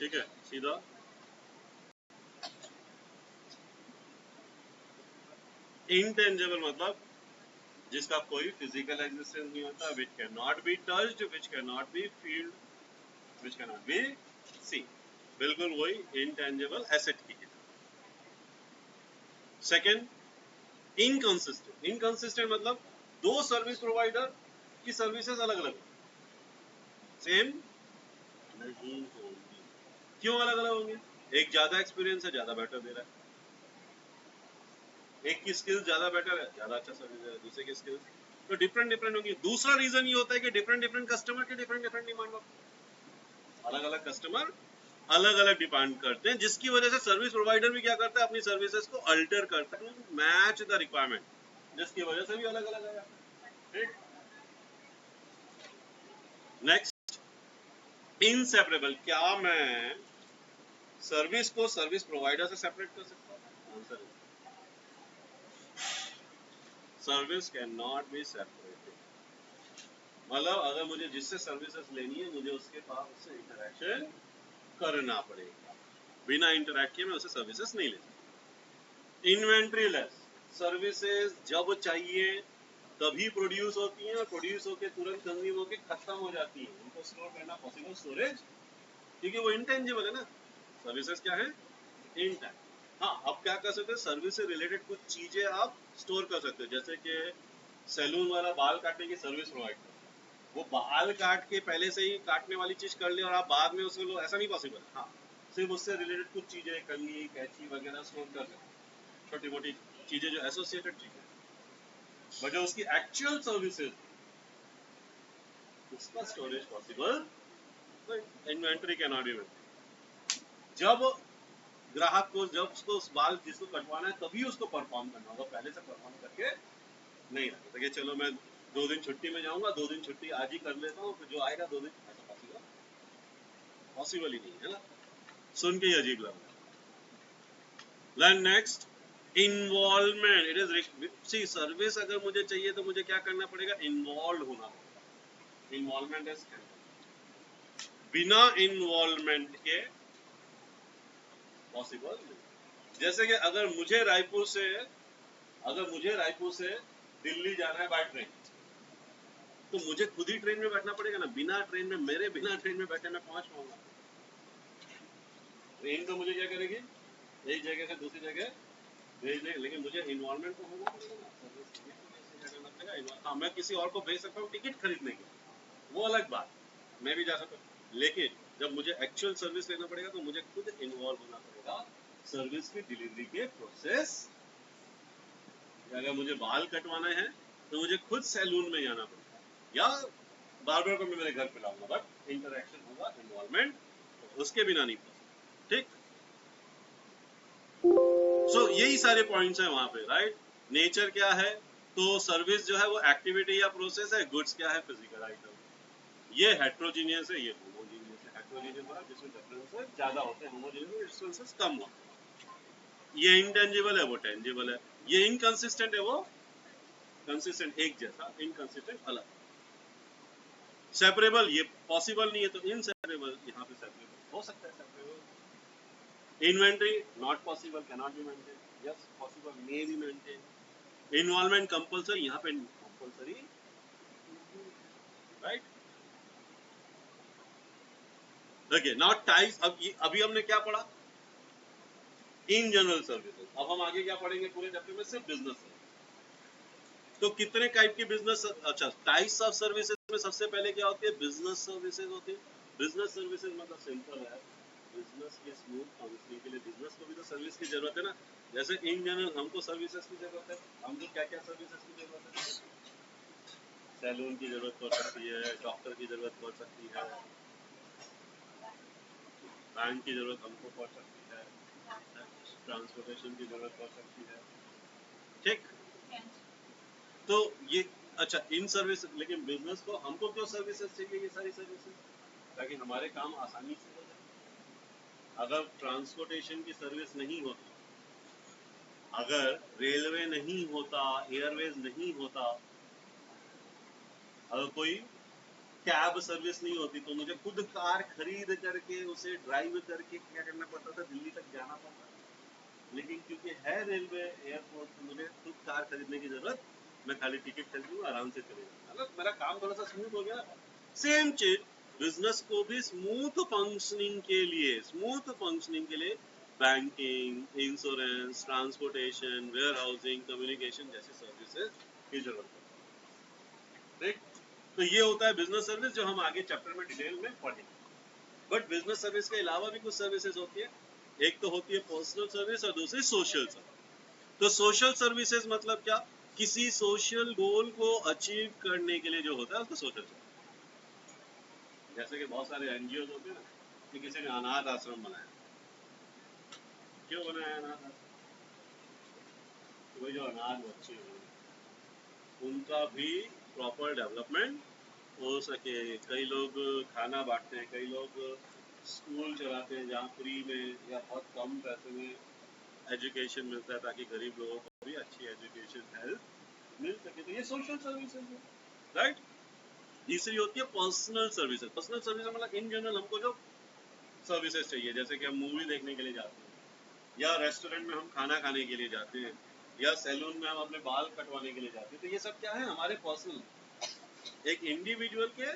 ठीक है, सीधा इंटेंजिबल मतलब जिसका कोई फिजिकल एग्जिस्टेंस नहीं होता, which can not be touched, which can not be field, which can not be seen, बिल्कुल वही इंटेंजिबल एसेट की है। सेकंड इनकंसिस्टेंट, इनकंसिस्टेंट मतलब दो सर्विस प्रोवाइडर की सर्विसेज अलग अलग सेम नहीं होंगी। क्यों अलग अलग होंगे? एक ज्यादा एक्सपीरियंस है, ज्यादा बेटर दे रहा है, एक की स्किल्स ज्यादा बेटर है, ज्यादा अच्छा सर्विस दे रहा है, दूसरे की स्किल्स तो डिफरेंट डिफरेंट होंगी। दूसरा रीजन ये होता है कि डिफरेंट डिफरेंट कस्टमर के डिफरेंट डिफरेंट डिमांड होते हैं, अलग अलग कस्टमर अलग अलग डिमांड करते हैं, जिसकी वजह से सर्विस प्रोवाइडर भी क्या करता है, अपनी सर्विसेज को अल्टर करता है टू मैच द रिक्वायरमेंट, जिसकी वजह से भी अलग अलग आया। ठीक, नेक्स्ट इनसेपरेबल, क्या मैं सर्विस को सर्विस प्रोवाइडर से सेपरेट कर सकता हूँ? आंसर है service can not be separated. मतलब अगर मुझे जिससे सर्विसेज लेनी है, मुझे उसके पास उससे इंटरेक्शन करना पड़ेगा, बिना इंटरेक्ट किए मैं उसे सर्विसेज नहीं ले सकता। इन्वेंट्री लेस, सर्विसेज जब चाहिए तभी प्रोड्यूस होती हैं और प्रोड्यूस होकर तुरंत कंज्यूम होकर खत्म हो जाती हैं, उनको स्टोर करना पॉसिबल स्टोरेज, क्योंकि वो इंटेंजिबल है ना, सर्विसेज क्या है इंटेंजिबल। हाँ, अब क्या कर सकते हैं, सर्विस से रिलेटेड कुछ चीजें आप स्टोर कर सकते हो, जैसे कि सैलून वाला बाल काटने की सर्विस प्रोवाइड करता है, वो बाल काट के पहले से ही काटने वाली चीज कर ले और आप बाद में उसको लो, ऐसा नहीं पॉसिबल। हाँ, सिर्फ उससे रिलेटेड कुछ चीजें, कंघी कैंची वगैरह स्टोर कर सकते हैं, छोटी मोटी चीजें जो एसोसिएटेड चीजें, बट जो उसकी एक्चुअल सर्विसेज उसका storage possible inventory can not be. जब ग्राहक को, जब उसको उस बाल जिसको कटवाना है तभी उसको परफॉर्म करना होगा, पहले से परफॉर्म करके नहीं रखा कि चलो मैं 2 दिन छुट्टी में जाऊंगा, 2 दिन छुट्टी आज ही कर लेता हूँ, फिर जो आएगा 2 दिन, ऐसा पॉसिबल ही नहीं है ना, सुन के ही अजीब लग रहा है। Next involvement, it is see service अगर मुझे चाहिए तो मुझे क्या करना पड़ेगा, इन्वॉल्व होना पड़ेगा। इन्वॉल्वमेंट इज, बिना इन्वॉल्वमेंट के पॉसिबल नहीं। जैसे कि अगर मुझे रायपुर से दिल्ली जाना है बाय ट्रेन, तो मुझे खुद ही ट्रेन में बैठना पड़ेगा ना, बिना ट्रेन में, मेरे बिना ट्रेन में बैठे मैं पहुंच पाऊंगा? ट्रेन तो मुझे क्या करेगी, एक जगह से दूसरी जगह भेज देगी, लेकिन मुझे इन्वॉल्वमेंट तो होना पड़ेगा ना, हाँ, मैं किसी और को भेज सकता हूँ टिकट खरीदने के, वो अलग बात, मैं भी जा सकता हूँ, लेकिन जब मुझे एक्चुअल सर्विस लेना पड़ेगा तो मुझे खुद इन्वॉल्व होना पड़ेगा सर्विस की डिलीवरी के प्रोसेस। अगर मुझे बाल कटवाना है तो मुझे खुद सैलून में जाना पड़ेगा, या बार्बर को मैं मेरे घर पे लाऊंगा, बट इंटरेक्शन होगा, इन्वॉल्वमेंट, उसके बिना नहीं पॉसिबल। ठीक, सो यही सारे पॉइंट्स हैं वहां पे, राइट। नेचर क्या है, तो सर्विस जो है वो एक्टिविटी या प्रोसेस है, गुड्स क्या है, फिजिकल आइटम। ये हेट्रोजीनियस है, ये होमोजीनियस है। हेट्रोजीनियस मतलब जिसमें डिफरेंसेस ज्यादा होते हैं, होमोजीनियस में डिफरेंसेस कम होते हैं। ये इंटेंजिबल है, वो टेंजिबल है। ये इनकंसिस्टेंट है, वो कंसिस्टेंट, एक जैसा, इनकंसिस्टेंट अलग। सेपरेबल ये पॉसिबल नहीं है, तो इनसेपरेबल यहाँ पे सेपरेबल हो सकता है, separable. Inventory not possible, can not be maintain, yes possible, may be maintain. Involvement compulsory, यहाँ पे कंपलसरी, राइट। देखिए नॉट टाइप्स, अभी हमने क्या पढ़ा, इन जनरल सर्विसेज। अब हम आगे क्या पढ़ेंगे पूरे चैप्टर में, सिर्फ बिजनेस सर्विस। तो कितने टाइप की बिजनेस, अच्छा टाइप्स ऑफ सर्विसेज में सबसे पहले क्या होती है, बिजनेस सर्विसेज होती है। बिजनेस सर्विसेज मतलब सिंपल है, बिजनेस के स्मूथ फंक्शनिंग के लिए बिजनेस को भी तो सर्विस की जरूरत है ना। जैसे इन जनरल हमको सर्विसेज की जरूरत है, हमको क्या क्या सर्विसेज की जरूरत है, सैलून की जरूरत पड़ सकती है, डॉक्टर की जरूरत पड़ सकती है, बैंक की जरूरत हमको पड़ सकती है, ट्रांसपोर्टेशन की जरूरत पड़ सकती है। ठीक, तो ये अच्छा इन सर्विस, लेकिन बिजनेस को हमको क्यों सर्विसेज चाहिए, ये सारी सर्विसेज, ताकि हमारे काम आसानी से हो जाए। अगर ट्रांसपोर्टेशन की सर्विस नहीं होती, अगर रेलवे नहीं होता, एयरवेज नहीं होता, अगर कोई कैब सर्विस नहीं होती तो मुझे खुद कार खरीद करके उसे ड्राइव करके क्या करना पड़ता था, दिल्ली तक जाना पड़ता था। लेकिन क्योंकि है रेलवे एयरपोर्ट तो मुझे खुद कार खरीदने की जरूरत, मैं खाली टिकट खरीदूंगा आराम से चले जाऊंगा, मतलब मेरा काम थोड़ा सा स्मूथ हो गया। सेम चीज बिजनेस को भी स्मूथ फंक्शनिंग के लिए banking, insurance, transportation, warehousing, communication जैसी सर्विसेज की जरूरत है। ठीक, तो ये होता है बिजनेस सर्विस जो हम आगे चैप्टर में डिटेल में पढ़ेंगे। बट बिजनेस सर्विस के अलावा भी कुछ सर्विसेज होती है। एक तो होती है पर्सनल सर्विस और दूसरी सोशल सर्विस। तो सोशल सर्विसेज मतलब क्या, किसी सोशल गोल को अचीव करने के लिए जो होता है उसको सोशल सर्विस। जैसे कि बहुत सारे एनजीओ होते हैं ना, कि किसी ने अनाथ आश्रम बनाया, क्यों बनाया अनाथ आश्रम? तो जो अनाथ बच्चे हैं उनका भी प्रॉपर डेवलपमेंट हो सके। कई लोग खाना बांटते हैं, कई लोग स्कूल चलाते हैं जहाँ फ्री में या बहुत कम पैसे में एजुकेशन मिलता है ताकि गरीब लोगों को भी अच्छी एजुकेशन हेल्प मिल सके। तो ये सोशल सर्विसेज है, राइट। तीसरी होती है पर्सनल सर्विसेज। पर्सनल सर्विस मतलब इन जनरल हमको जो सर्विसेज चाहिए, जैसे कि हम मूवी देखने के लिए जाते हैं, या रेस्टोरेंट में हम खाना खाने के लिए जाते हैं, या सैलून में हम अपने बाल कटवाने के लिए जाते हैं। तो ये सब क्या है, हमारे पर्सनल एक इंडिविजुअल के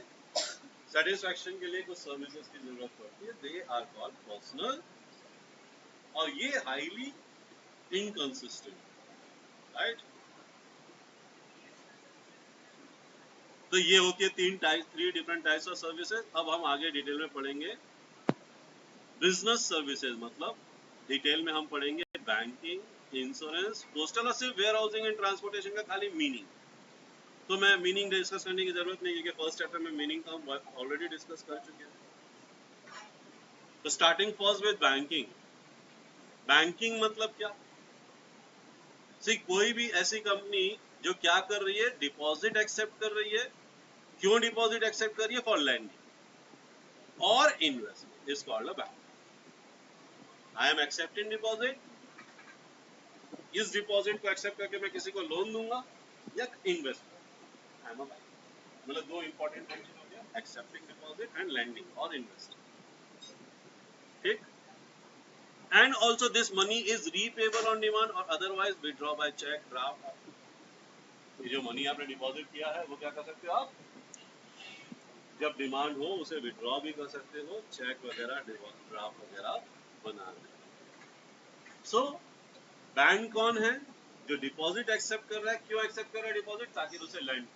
सेटिस्फैक्शन के लिए कुछ सर्विसेज की जरूरत पड़ती है। दे आर कॉल्ड पर्सनल, और ये हाईली इनकंसिस्टेंट, राइट। तो ये होती है three different types of services. अब हम आगे डिटेल में पढ़ेंगे बिजनेस सर्विसेज, मतलब डिटेल में हम पढ़ेंगे बैंकिंग, इंश्योरेंस, पोस्टल और सिर्फ वेयर हाउसिंग एंड ट्रांसपोर्टेशन का खाली मीनिंग। तो मैं मीनिंग डिस्कस करने की जरूरत नहीं है क्योंकि फर्स्ट चैप्टर में मीनिंग का हम ऑलरेडी डिस्कस कर चुके हैं। तो starting first with banking. Banking मतलब क्या, सी कोई भी ऐसी कंपनी जो क्या कर रही है, डिपॉजिट एक्सेप्ट कर रही है। क्यों डिपॉजिट एक्सेप्ट कर रही है? फॉर लैंडिंग और investment is called a bank. I am accepting deposit, इस डिपॉजिट को एक्सेप्ट करके मैं किसी को लोन दूंगा या investment. I am a bank. मतलब दो इंपॉर्टेंट फंक्शन हो गया, एक्सेप्टिंग डिपॉजिट एंड लैंडिंग और इन्वेस्टिंग। ठीक, and also this money is repayable on demand और otherwise withdraw by cheque, draft. ये जो मनी आपने डिपॉजिट किया है वो क्या कर सकते हो आप, जब डिमांड हो उसे विड्रॉ भी कर सकते हो, चेक वगैरह, ड्राफ्ट वगैरह बना सकते। सो बैंक कौन है? जो डिपॉजिट एक्सेप्ट कर रहा है। क्यों एक्सेप्ट कर रहा है डिपॉजिट? ताकि उसे लैंड।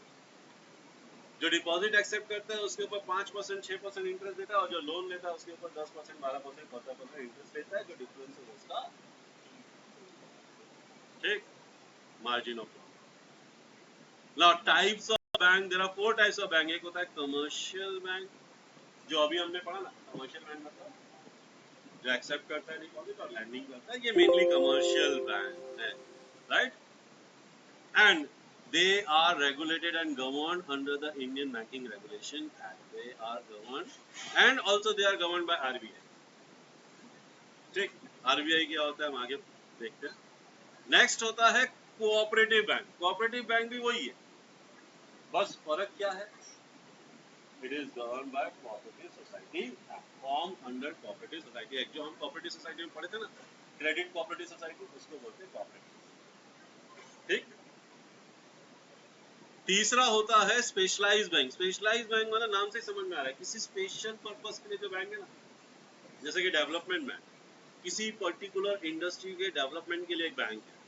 जो डिपॉजिट एक्सेप्ट करता है उसके ऊपर 5%, 6% इंटरेस्ट देता है, और जो लोन लेता है उसके ऊपर 10%, 12%, 15% इंटरेस्ट देता है, जो डिफरेंस है उसका। ठीक, margin of now types of bank, there are 4 types of bank. एक होता है कमर्शियल बैंक, जो अभी हमने पढ़ा ना। कमर्शियल बैंक मतलब जो एक्सेप्ट करता है डिपॉजिट और लैंडिंग करता है, ये मेनली कमर्शियल बैंक है, right. And they are regulated and governed under the Indian Banking Regulation Act. They are governed and also they are governed by RBI. ठीक, RBI क्या होता है हम आगे देखते हैं। नेक्स्ट होता है कोऑपरेटिव बैंक। कोऑपरेटिव बैंक भी वही है, बस फर्क क्या है, it is govern by cooperative society, form under cooperative society act. जो हम कोऑपरेटिव सोसाइटी में पढ़े थे ना, क्रेडिट कोऑपरेटिव सोसाइटी, उसको बोलते हैं कोऑपरेटिव। ठीक, तीसरा होता है स्पेशलाइज बैंक। स्पेशलाइज बैंक मतलब नाम से समझ में आ रहा है, किसी स्पेशल पर्पस के लिए जो बैंक है ना, जैसे कि डेवलपमेंट बैंक, किसी पर्टिकुलर इंडस्ट्री के डेवलपमेंट के लिए एक बैंक है,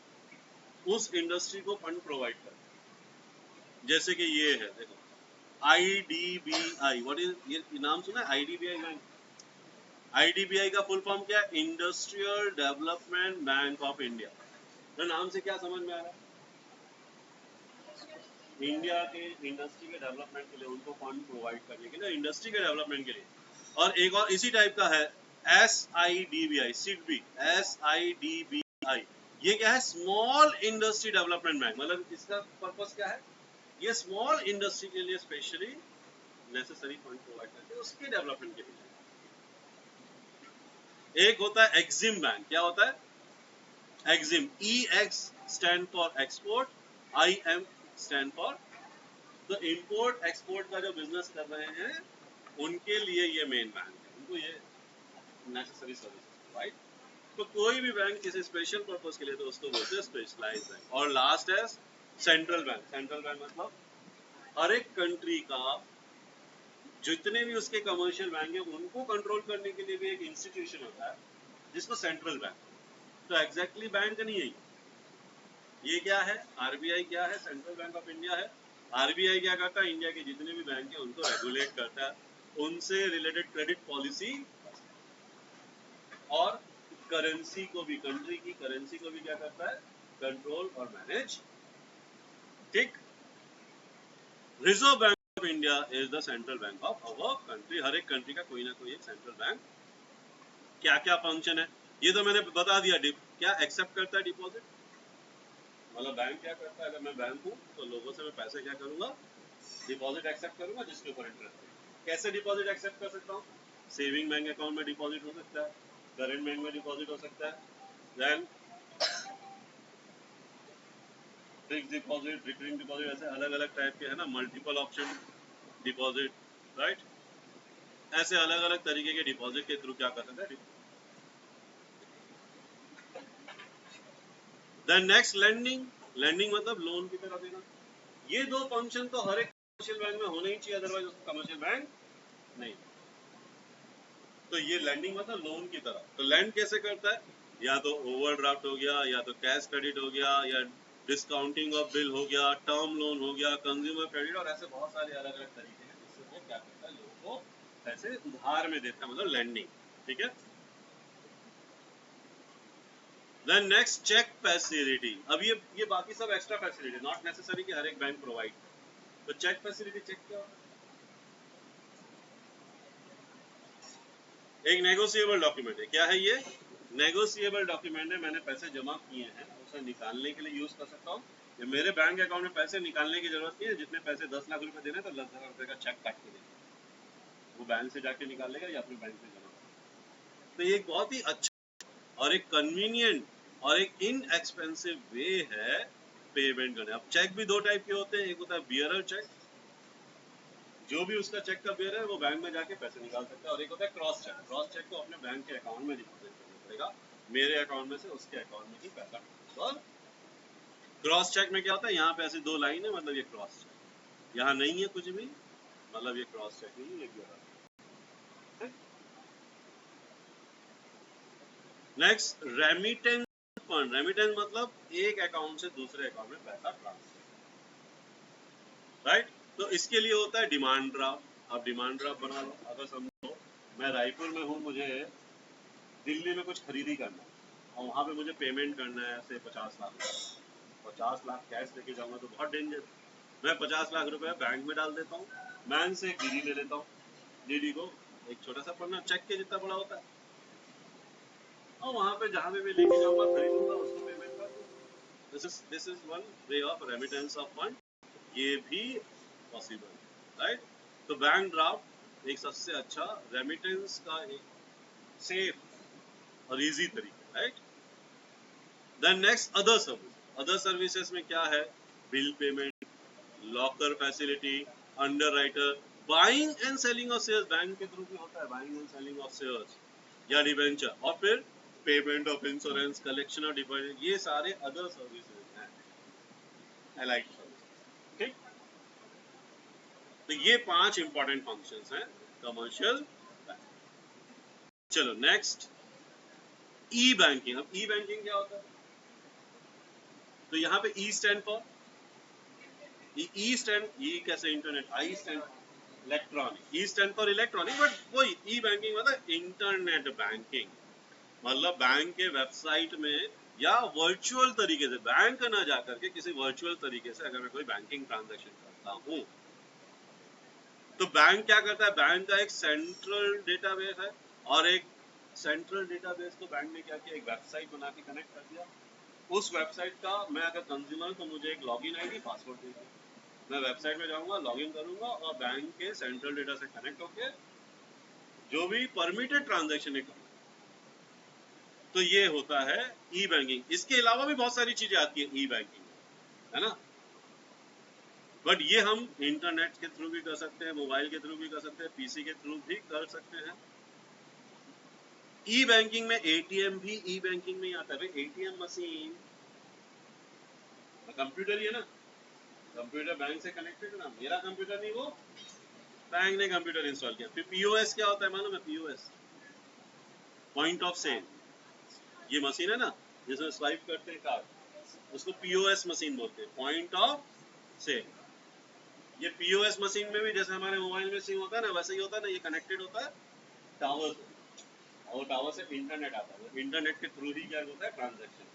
उस इंडस्ट्री को फंड प्रोवाइड करता है। जैसे कि ये है, देखो IDBI। व्हाट इज ये नाम सुना है IDBI बैंक? IDBI का फुल फॉर्म क्या है? Industrial development bank of India. तो नाम से क्या समझ में आ रहा है? इंडिया के इंडस्ट्री के डेवलपमेंट के लिए उनको फंड प्रोवाइड करने के लिए, इंडस्ट्री के डेवलपमेंट के लिए। और एक और इसी टाइप का है SIDBI, सिडबी, SIDBI। ये क्या है? Small industry development bank. मतलब इसका पर्पस क्या है? ये स्मॉल इंडस्ट्री के लिए स्पेशली नेसेसरी फंड प्रोवाइड करते हैं, उसके डेवलपमेंट के लिए। एक होता है एक्सिम बैंक। क्या होता है? Exim, EX stand for export, IM stand for. तो इंपोर्ट एक्सपोर्ट का जो बिजनेस कर रहे हैं उनके लिए ये मेन बैंक है, उनको ये नेसेसरी सर्विसेज, राइट। तो कोई भी बैंक किसी स्पेशल पर्पस के लिए तो उसको बोलते हैं स्पेशलाइज्ड बैंक। और लास्ट है सेंट्रल बैंक। सेंट्रल बैंक मतलब हर एक कंट्री का जितने भी उसके कमर्शियल बैंक है उनको कंट्रोल करने के लिए भी एक इंस्टीट्यूशन होता है जिसको सेंट्रल बैंक। तो एग्जैक्टली बैंक नहीं है ये क्या है, आरबीआई क्या है, सेंट्रल बैंक ऑफ इंडिया है। आरबीआई क्या करता है, इंडिया के जितने भी बैंक है उनको रेगुलेट करता है, उनसे रिलेटेड क्रेडिट पॉलिसी और करेंसी को भी, कंट्री की करेंसी को भी क्या करता है, कंट्रोल और मैनेज, ठीक। Reserve Bank of India is the central bank of our country. हर एक कंट्री का कोई ना कोई एक सेंट्रल बैंक। क्या क्या फंक्शन है ये तो मैंने बता दिया। क्या एक्सेप्ट करता है डिपॉजिट, मतलब बैंक क्या करता है, अगर मैं बैंक हूँ तो लोगों से मैं पैसे क्या करूंगा, डिपॉजिट एक्सेप्ट करूंगा जिसके ऊपर इंटरेस्ट है। कैसे डिपॉजिट एक्सेप्ट कर सकता हूँ, सेविंग बैंक अकाउंट में डिपॉजिट हो सकता है, करंट बैंक में डिपॉजिट हो सकता है, then fix deposit, recurring deposit, ऐसे अलग अलग टाइप के है ना, मल्टीपल ऑप्शन डिपॉजिट, राइट। ऐसे अलग अलग तरीके के डिपॉजिट के थ्रू क्या कर सकता है। Then next lending. लेंडिंग मतलब लोन की तरह देना। ये दो फंक्शन तो हर एक कमर्शियल बैंक में होने ही चाहिए, अदरवाइज उसका कमर्शियल बैंक नहीं। तो ये लैंडिंग मतलब लोन की तरह। तो लैंड कैसे करता है, या तो ओवरड्राफ्ट हो गया, या तो कैश क्रेडिट हो गया, या डिस्काउंटिंग ऑफ बिल हो गया, टर्म लोन हो गया, कंज्यूमर क्रेडिट, और ऐसे बहुत सारे अलग अलग तरीके हैं जिससे वो क्या करता है, लोगों को पैसे उधार में देता है, मतलब लैंडिंग, ठीक है। Then next cheque facility. अब ये बाकी सब एक्स्ट्रा फैसिलिटी, नॉट नेसेसरी कि हर एक बैंक प्रोवाइड। तो चेक फैसिलिटी, चेक क्या होता है, एक नेगोशिएबल डॉक्यूमेंट है। क्या है ये, नेगोशिएबल डॉक्यूमेंट है। मैंने पैसे जमा किए हैं, उसे निकालने के लिए यूज कर सकता हूँ। ये मेरे बैंक अकाउंट में पैसे निकालने की जरूरत नहीं है, जितने पैसे 10 लाख रुपए देने तो 10 लाख रुपए का चेक काट के देना, वो बैंक से जाके निकालेगा या अपने बैंक में जमा करेगा। तो ये एक बहुत ही अच्छा और एक कन्वीनियंट और एक इनएक्सपेंसिव वे है पेमेंट करने। अब चेक भी दो टाइप के होते हैं, एक होता है बियरर चेक, जो भी उसका चेक का बियर है वो बैंक में जाके पैसे निकाल सकता है, और एक होता है क्रॉस चेक। क्रॉस चेक को अपने बैंक के अकाउंट में डिपॉजिट करना पड़ेगा, मेरे अकाउंट में से उसके अकाउंट में ही पैसा ट्रांसफर। क्रॉस चेक में क्या होता है, यहाँ पे ऐसी दो लाइन है, मतलब ये क्रॉस चेक, यहाँ नहीं है कुछ भी, मतलब ये क्रॉस चेक नहीं, ये bearer. Next remittance fund. Remittance मतलब एक अकाउंट से दूसरे अकाउंट में पैसा ट्रांसफर, राइट। तो इसके लिए होता है डिमांड ड्राफ्ट। आप डिमांड ड्राफ्ट बना लो। अगर समझो मैं रायपुर में हूँ, मुझे दिल्ली में कुछ खरीदी करना है और वहाँ पे मुझे पेमेंट करना है ऐसे 50 लाख, 50 लाख कैश लेके जाऊंगा तो बहुत डेंजर। मैं 50 लाख रुपए बैंक में डाल देता हूँ, बैंक से एक डीडी ले लेता हूँ, डीडी को एक छोटा सा पन्ना चेक के जितना बड़ा होता है, और वहाँ पे जहाँ पे मैं लेके जाऊंगा खरीदूंगा उसको पेमेंट कर दूंगा। This is one way of remittance of fund, ये भी पॉसिबल, राइट। तो बैंक ड्राफ्ट एक सबसे अच्छा रेमिटेंस का एक सेफ और इजी तरीका, right. Then next other service. Other services में क्या है, bill payment, locker facility, underwriter, buying and selling of shares, bank के थ्रू भी होता है buying and selling of shares या डिबेंचर, और फिर payment of insurance, collection of deposit, ये सारे अदर सर्विसेज हैं, अलाइड सर्विसेज, ठीक। तो ये 5 इंपॉर्टेंट फंक्शंस हैं कमर्शियल बैंक। चलो नेक्स्ट ई बैंकिंग। अब ई बैंकिंग क्या होता है, तो यहाँ पे E stand for, E stand, E कैसे internet, I stand electronic, E stand for electronic, but वही ई बैंकिंग मतलब इंटरनेट बैंकिंग, मतलब बैंक के वेबसाइट में या वर्चुअल तरीके से, बैंक ना जाकर के किसी वर्चुअल तरीके से अगर मैं कोई बैंकिंग ट्रांजैक्शन करता हूँ, तो बैंक क्या करता है, बैंक का एक सेंट्रल डेटाबेस है, और एक सेंट्रल डेटाबेस को बैंक ने क्या किया, एक वेबसाइट बना के कनेक्ट कर दिया। उस वेबसाइट का मैं अगर कंज्यूमर तो मुझे एक लॉगिन आईडी पासवर्ड देंगे, मैं वेबसाइट में जाऊंगा, लॉगिन करूंगा, और बैंक के सेंट्रल डेटा से कनेक्ट होके जो भी परमिटेड ट्रांजैक्शन है, तो ये होता है ई बैंकिंग। इसके अलावा भी बहुत सारी चीजें आती है ई बैंकिंग, है ना। बट ये हम इंटरनेट के थ्रू भी कर सकते हैं, मोबाइल के थ्रू भी कर सकते हैं, पीसी के थ्रू भी कर सकते हैं। ई बैंकिंग में एटीएम भी ई बैंकिंग में ही आता है भाई। एटीएम मशीन कंप्यूटर ही है ना, कंप्यूटर बैंक से कनेक्टेड है ना, मेरा कंप्यूटर नहीं, वो बैंक ने कंप्यूटर इंस्टॉल किया। फिर पीओएस क्या होता है मालूम है? पीओएस पॉइंट ऑफ सेल, ये मशीन है ना जिसमें स्वाइप करते हैं कार्ड, उसको पीओएस मशीन बोलते हैं, पॉइंट ऑफ सेल। ये पीओएस मशीन में भी जैसे हमारे मोबाइल में सिम होता है ना, वैसे ही होता है ना, ये कनेक्टेड होता है टावर से, और टावर से इंटरनेट आता है, इंटरनेट के थ्रू ही क्या होता है ट्रांजैक्शन,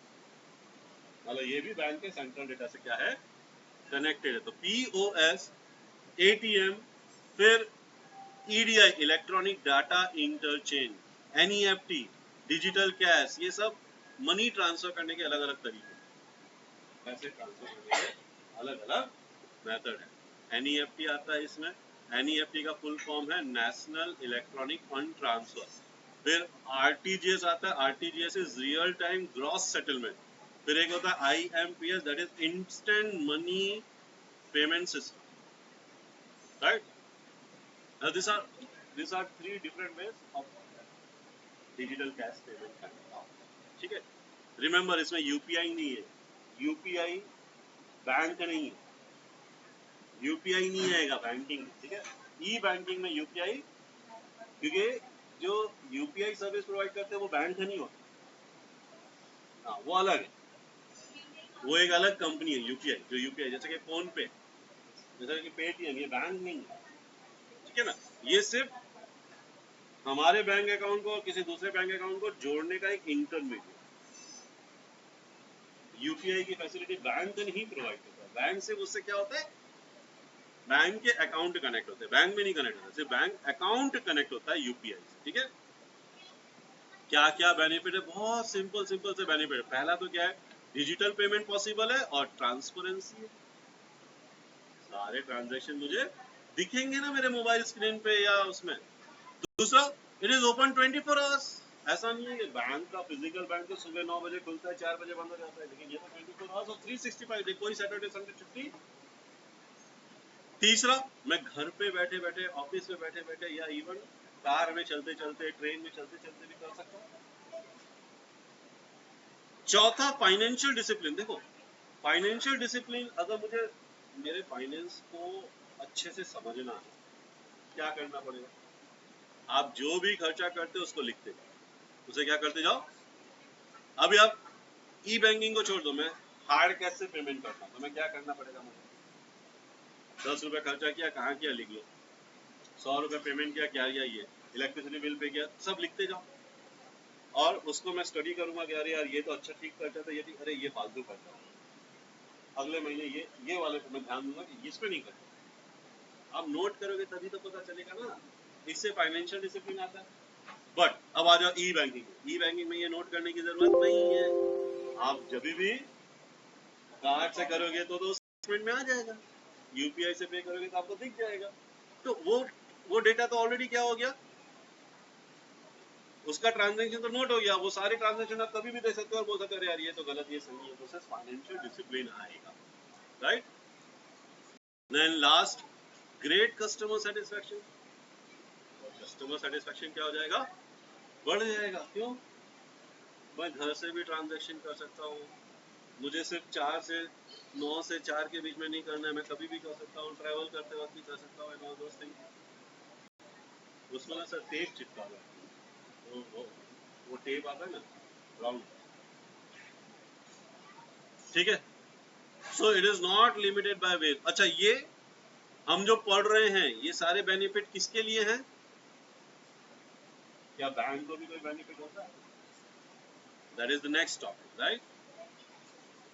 मतलब ये भी बैंक के सेंट्रल डेटा से क्या है कनेक्टेड है। तो पीओएस, एटीएम, फिर EDI electronic data interchange, NEFT digital cash, ये सब मनी ट्रांसफर करने के अलग अलग तरीके, पैसे ट्रांसफर करने के अलग अलग मेथड है। एनईएफटी आता है इसमें, एनईएफटी का फुल फॉर्म है नेशनल इलेक्ट्रॉनिक फंड ट्रांसफर। फिर आरटीजीएस आता है, RTGS is real time gross settlement. फिर एक होता है IMPS, that is instant money payment system, right. Now these are three different ways of digital cash payment करना, ठीक है। रिमेंबर इसमें यूपीआई नहीं है, यूपीआई बैंक नहीं है, यूपीआई नहीं आएगा बैंकिंग, ठीक है। ई बैंकिंग में यूपीआई, क्योंकि जो यूपीआई सर्विस प्रोवाइड करते हैं वो बैंक नहीं होता, हाँ वो अलग है, वो एक अलग कंपनी है यूपीआई। जो यूपीआई जैसे कि फोन पे, जैसे कि पेटीएम, ये बैंक नहीं है, ठीक है ना। ये सिर्फ हमारे बैंक अकाउंट को और किसी दूसरे बैंक अकाउंट को जोड़ने का एक इंटरमीडिएट। यूपीआई की फैसिलिटी बैंक नहीं प्रोवाइड करता, बैंक से उससे क्या होता है, बैंक के अकाउंट कनेक्ट होते हैं, बैंक में नहीं कनेक्ट होता, सिर्फ बैंक अकाउंट कनेक्ट होता है यूपीआई से, ठीक है। क्या क्या बेनिफिट है, बहुत सिंपल सिंपल से बेनिफिट है। पहला तो क्या है, डिजिटल पेमेंट पॉसिबल है और ट्रांसपेरेंसी है, सारे ट्रांजैक्शन मुझे दिखेंगे ना मेरे मोबाइल स्क्रीन पे या उसमें। दूसरा, इट इज ओपन 24 आवर्स, ऐसा नहीं है कि बैंक का फिजिकल बैंक तो सुबह 9 बजे खुलता है 4 बजे बंद हो जाता है, लेकिन ये तो 24 आवर्स और 365 डे, कोई सैटरडे संडे छुट्टी। तीसरा, मैं घर पे बैठे बैठे, ऑफिस में बैठे बैठे, या इवन कार में चलते चलते, ट्रेन में चलते चलते भी कर सकता हूँ। चौथा, फाइनेंशियल डिसिप्लिन। देखो फाइनेंशियल डिसिप्लिन, अगर मुझे मेरे फाइनेंस को अच्छे से समझना है, क्या करना पड़ेगा, आप जो भी खर्चा करते हो उसको लिखते जाओ, उसे क्या करते जाओ। अभी आप ई बैंकिंग को छोड़ दो, मैं हार्ड कैश से पेमेंट करता हूँ, तो मैं क्या करना पड़ेगा, मुझे 10 रुपए खर्चा किया, कहाँ किया लिख लो, 100 रुपए पेमेंट किया, क्या किया, ये इलेक्ट्रिसिटी बिल पे किया, सब लिखते जाओ। और उसको मैं स्टडी करूंगा कि अरे यार ये तो अच्छा ठीक खर्चा था, ये ठीक, अरे ये फालतू खर्चा, अगले महीने ये वाले को मैं ध्यान दूंगा कि इस पे नहीं करता। आप नोट करोगे तभी तो पता चलेगा ना, इससे फाइनेंशियल डिसिप्लिन आता है। बट अब आ जाओ ई बैंकिंग में, ई बैंकिंग में ये नोट करने की जरूरत नहीं है, आप जब भी कार्ड से करोगे तो उस मिनट में आ जाएगा, यूपीआई से पे करोगे तो आपको दिख जाएगा। तो वो डेटा तो ऑलरेडी क्या हो गया, उसका ट्रांजैक्शन तो नोट हो गया, वो सारे ट्रांजैक्शन आप कभी भी दे सकते हो और बोल सकते हो यार ये तो गलत, ये सही है, तो उससे फाइनेंशियल डिसिप्लिन आएगा, right. Then last, great customer satisfaction. Customer satisfaction क्या हो जाएगा, बढ़ जाएगा। क्यों, मैं घर से भी ट्रांजैक्शन कर सकता हूँ, मुझे सिर्फ 4 से 9 से 4 के बीच में नहीं करना है, मैं कभी भी कर सकता हूँ, ट्रैवल करते वक्त भी कर सकता हूँ, एंड ऑल दोस थिंग्स। उसमें ना सर टेप चिपका हुआ है, वो टेप आता है ना राउंड, ठीक है। So it is not limited by weight. अच्छा, ये हम जो पढ़ रहे हैं ये सारे बेनिफिट किसके लिए हैं, क्या बैंक को भी कोई बेनिफिट होता है, that is the next topic, right.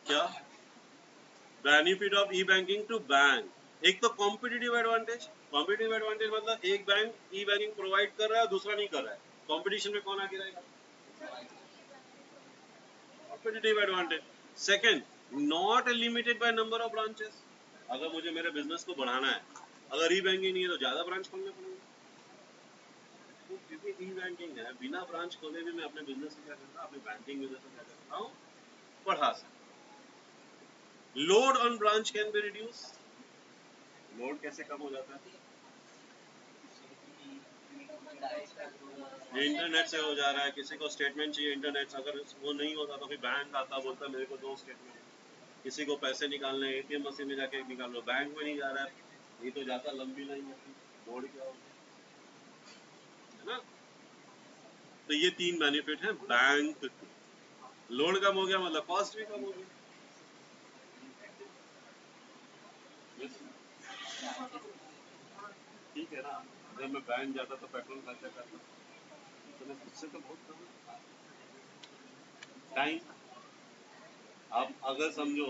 क्या benefit of E banking to bank, एक तो कॉम्पिटिटिव एडवांटेज। कॉम्पिटिटिव एडवांटेज मतलब एक बैंक ई बैंकिंग प्रोवाइड कर रहा है, दूसरा नहीं कर रहा है, कंपटीशन में कौन आगे रहेगा, competitive advantage. Second, not limited by number of branches, अगर मुझे मेरे बिजनेस को बढ़ाना है, अगर ई बैंकिंग नहीं है तो ज्यादा ब्रांच खोलने पड़ेंगे, तो क्योंकि ई बैंकिंग है, बिना ब्रांच खोले भी मैं अपने बिजनेस को क्या करता हूँ, अपने बैंकिंग बिजनेस को क्या करता हूँ, बढ़ा सकता। Load on branch can be reduce, load कैसे कम हो जाता है? इंटरनेट से हो जा रहा है। किसी को स्टेटमेंट चाहिए इंटरनेट से, अगर वो नहीं होता तो फिर बैंक आता बोलता मेरे को दो स्टेटमेंट। किसी को पैसे निकालने एटीएम मशीन में जाके निकाल लो, बैंक में नहीं जा रहा है, नहीं तो जाता लंबी लाइन होती, लोड क्या होगी, है ना। तो ये तीन बेनिफिट है बैंक। लोड कम हो गया मतलब कॉस्ट भी कम हो गया। ठीक है ना। जब मैं बैंक जाता तो पेट्रोल खर्चा करता, तो उससे तो बहुत कम टाइम। अब अगर समझो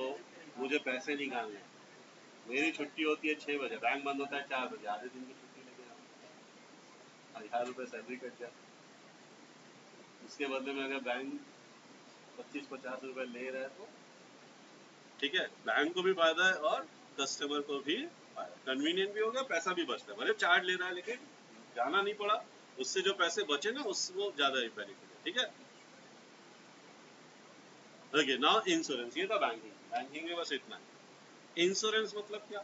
मुझे पैसे निकालने, मेरी छुट्टी होती है 6 बजे, बैंक बंद होता है 4 बजे, आधे दिन की छुट्टी लेके आऊँ, 1000 रुपये सैलरी कट जाए। उसके बदले में अगर बैंक 25-50 रुपए ले रहा है तो ठीक है, बैंक को भी फायदा है और कस्टमर को भी कन्वीनियंट भी होगा, पैसा भी बचता है। भले चार्ज ले रहा है लेकिन जाना नहीं पड़ा, उससे जो पैसे बचे ना उस वो ज्यादा बेनिफिट है। ठीक है, ओके नाउ इंश्योरेंस। ये था बैंकिंग। बैंकिंग में बस इतना है। इंश्योरेंस मतलब क्या?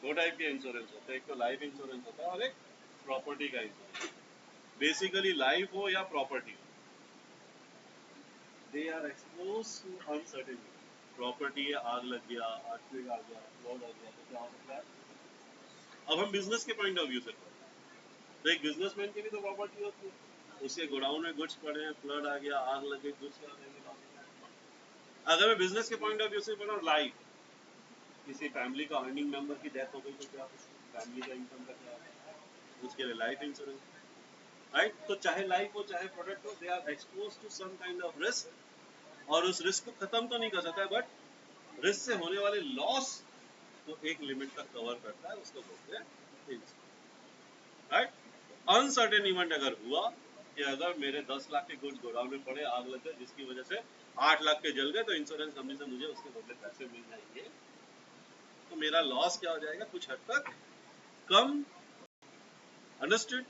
दो टाइप के इंश्योरेंस होते हैं, एक तो लाइफ इंश्योरेंस होता है और एक प्रॉपर्टी का इंश्योरेंस। बेसिकली लाइफ हो या property, they are expose to uncertainty. Property है, आग लग गया, अर्थक्वेक आ गया, फ्लड आ गया, तो क्या हो सकता है। अब हम बिजनेस के पॉइंट ऑफ व्यू से पढ़ते हैं, तो एक बिजनेसमैन की भी तो प्रॉपर्टी होती है, उसके गोडाउन में गुड्स पड़े हैं, फ्लड आ गया, आग लग गई, गुड्स क्या रहेंगे। अगर मैं बिजनेस के पॉइंट ऑफ व्यू से पढ़ा लाइफ, किसी फैमिली का अर्निंग मेंबर की डेथ हो गई तो क्या, फैमिली का इनकम का क्या, उसके लिए लाइफ इंश्योरेंस, राइट। तो चाहे लाइफ हो चाहे प्रोडक्ट हो, they are expose to some kind of risk, और उस रिस्क को खत्म तो नहीं कर सकता है, बट रिस्क से होने वाले लॉस को एक लिमिट तक कवर करता है, उसको बोलते हैं राइट। अनसर्टेन इवेंट अगर हुआ कि अगर मेरे 10 लाख के गुड्स गोडाउन में पड़े, आग लग गए, जिसकी वजह से 8 लाख के जल गए, तो इंश्योरेंस कंपनी से मुझे उसके बदले पैसे मिल जाएंगे, तो मेरा लॉस क्या हो जाएगा, कुछ हद तक कम। अंडरस्टूड।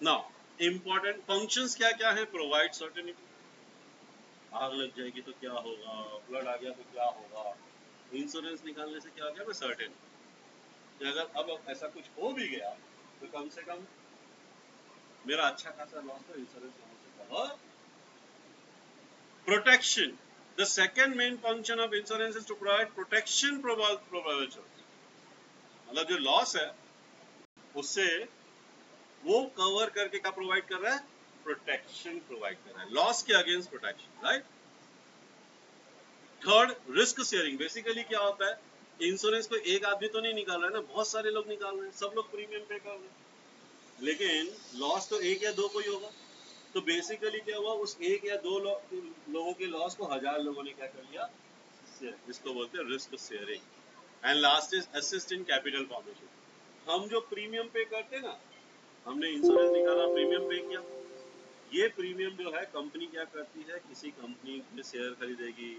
नाउ इंपॉर्टेंट फंक्शंस क्या क्या है, प्रोवाइड सर्टेनिटी। आग लग जाएगी तो क्या होगा, फ्लड आ गया तो क्या होगा, इंश्योरेंस निकालने से क्या हो गया, मैं सर्टेन कि अगर अब ऐसा कुछ हो भी गया तो कम से कम मेरा अच्छा खासा लॉस तो इंश्योरेंस से cover. Protection, the second main function of insurance is to provide protection provide, मतलब जो लॉस है उससे वो कवर करके क्या प्रोवाइड कर रहा है, प्रोटेक्शन प्रोवाइड कर रहा है, लॉस के against protection, right. Third, risk sharing. Basically क्या होता है, इंश्योरेंस को एक आदमी तो नहीं निकाल रहा है ना, बहुत सारे लोग निकाल रहे हैं, सब लोग प्रीमियम पे कर रहे हैं, लेकिन लॉस तो एक या दो को ही होगा। तो बेसिकली क्या हुआ, उस एक या दो लोगों के लॉस को 1000 लोगों ने क्या कर लिया, जिसको बोलते हैं risk sharing. And last is assist in capital formation. हम जो प्रीमियम पे करते हैं ना, हमने इंश्योरेंस निकाला, प्रीमियम पे किया, ये प्रीमियम जो है कंपनी क्या करती है, किसी कंपनी में शेयर खरीदेगी,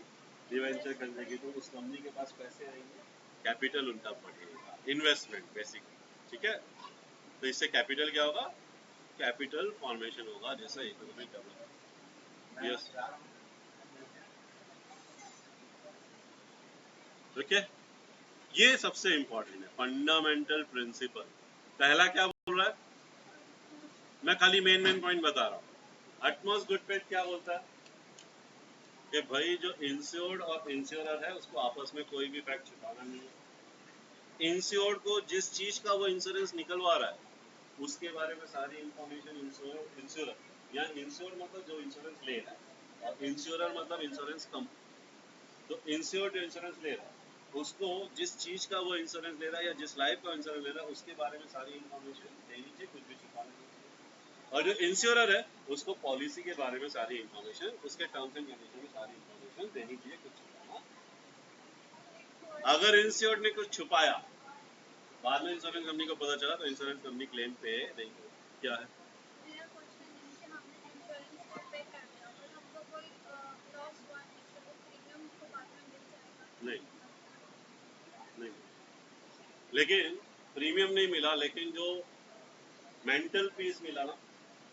डिवेंचर खरीदेगी, तो उस कंपनी के पास पैसे आएंगे, कैपिटल उनका बढ़ेगा, इन्वेस्टमेंट बेसिकली। ठीक है, तो इससे कैपिटल क्या होगा, कैपिटल फॉर्मेशन होगा, जैसा इकोनॉमिक डेवलपमेंट। Yes, okay. ये सबसे इंपॉर्टेंट है, फंडामेंटल प्रिंसिपल। पहला क्या बोल रहा है, मैं खाली मेन पॉइंट बता रहा हूँ। अटमोस्ट गुड फेथ क्या बोलता है कि भाई जो इंश्योर्ड और इंश्योरर है उसको आपस में कोई भी फैक्ट छुपाना नहीं है। इंश्योर्ड को जिस चीज का वो इंश्योरेंस निकलवा रहा है उसके बारे में सारी इंफॉर्मेशन इंश्योरर, या इंश्योर्ड मतलब जो इंश्योरेंस ले रहा है, और इंश्योरर मतलब इंश्योरेंस कंपनी। तो इंश्योर्ड जो इंश्योरेंस ले रहा है उसको जिस चीज का वो इंश्योरेंस ले रहा है या जिस लाइफ का इंश्योरेंस ले रहा है उसके बारे में सारी इंफॉर्मेशन देनी चाहिए, कुछ भी छुपाना नहीं। और जो इंश्योरर है उसको पॉलिसी के बारे में सारी इंफॉर्मेशन, उसके टर्म्स एंड कंडीशन में सारी इंफॉर्मेशन देनी चाहिए, कुछ छुपाना। अगर इंश्योर्ड ने कुछ छुपाया, बाद में इंश्योरेंस कंपनी को पता चला, तो इंश्योरेंस कंपनी क्लेम पे नहीं करेगी। क्या है, नहीं नहीं, लेकिन प्रीमियम नहीं मिला, लेकिन जो मेंटल पीस मिला ना,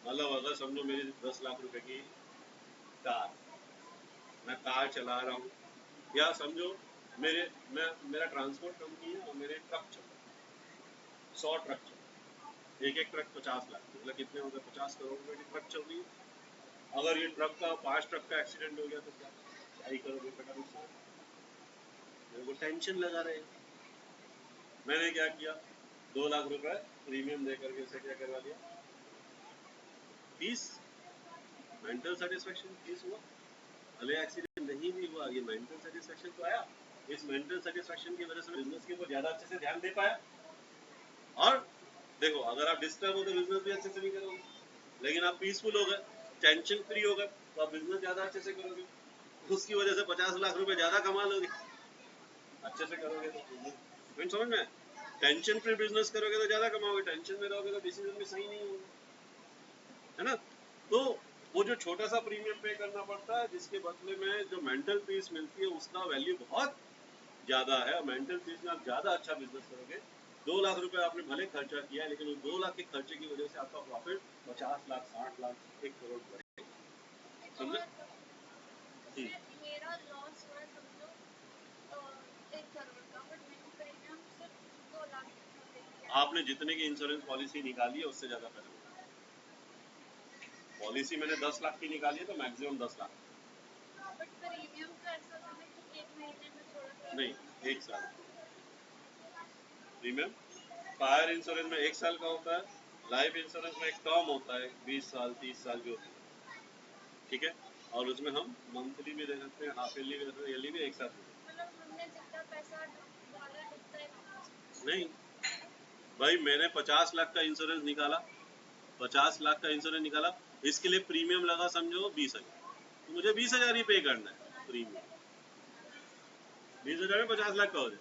मतलब अगर समझो मेरी 10 लाख रुपए की कार, मैं कार चला रहा हूँ, या समझो मेरा ट्रांसपोर्ट कंपनी है और मेरे ट्रक चल रहा है, 100 ट्रक चल रहा है, एक एक ट्रक 50 लाख, मतलब कितने हो गए, 50 करोड़ रुपए की ट्रक चल रही है। अगर ये ट्रक का 5 ट्रक का एक्सीडेंट हो गया तो क्या ही करोगे, रुपए का नुकसान। मेरे को टेंशन लगा रहे, मैंने क्या किया, 2 लाख रुपए प्रीमियम दे करके उसे क्या करवा दिया, पीस, मेंटल सेटिस्फेक्शन पीस हुआ। भले एक्सीडेंट नहीं भी हुआ, ये मेंटल सेटिस्फेक्शन तो आया। इस मेंटल सेटिस्फेक्शन की वजह से बिजनेस के ऊपर ज्यादा अच्छे से ध्यान दे पाया। और देखो, अगर आप डिस्टर्ब हो तो बिजनेस भी अच्छे से नहीं करोगे, लेकिन आप पीसफुल हो गए, टेंशन फ्री हो गए, तो आप बिजनेस ज्यादा अच्छे से करोगे, उसकी वजह से 50 लाख रुपए ज्यादा कमा लोगे, अच्छे से करोगे तो समझ में। टेंशन फ्री बिजनेस करोगे तो ज्यादा कमाओगे, टेंशन में रहोगे तो डिसीजन भी सही नहीं होगा, है ना। तो वो जो छोटा सा प्रीमियम पे करना पड़ता है, जिसके बदले में जो मेंटल पीस मिलती है उसका वैल्यू बहुत ज्यादा है। और मेंटल पीस में आप ज्यादा अच्छा बिजनेस करोगे। 2 लाख रुपए आपने भले खर्चा किया है, लेकिन उस 2 लाख के खर्चे की वजह से आपका प्रॉफिट 50 लाख, 60 लाख, 1 करोड़ बढ़ेगा, समझे। मेरा लॉस हुआ समझो 1 करोड़ का, बट मैंने प्रीमियम सिर्फ 2 लाख का पे किया। आपने जितने की इंश्योरेंस पॉलिसी निकाली है उससे ज्यादा पैसा, पॉलिसी मैंने 10 लाख की निकाली है तो मैक्सिमम 10 लाख। बट प्रीमियम तो ऐसा होता है कि 1 महीने में थोड़ा नहीं, 1 साल प्रीमियम। फायर इंश्योरेंस में 1 साल का होता है, लाइफ इंश्योरेंस में एक टर्म होता है 20 साल 30 साल जो होती है, ठीक है। और उसमें हम मंथली भी दे सकते हैं, हाफ ईयरली भी दे सकते हैं, ईयरली भी, एक साथ मतलब हमने जितना पैसा डाला उतना ही नहीं। भाई मैंने 50 लाख का इंश्योरेंस निकाला, 50 लाख का इंश्योरेंस निकाला, इसके लिए प्रीमियम लगा समझो 20,000, तो मुझे 20,000 ही पे करना है प्रीमियम। 20,000 में 50 लाख का हो जाए,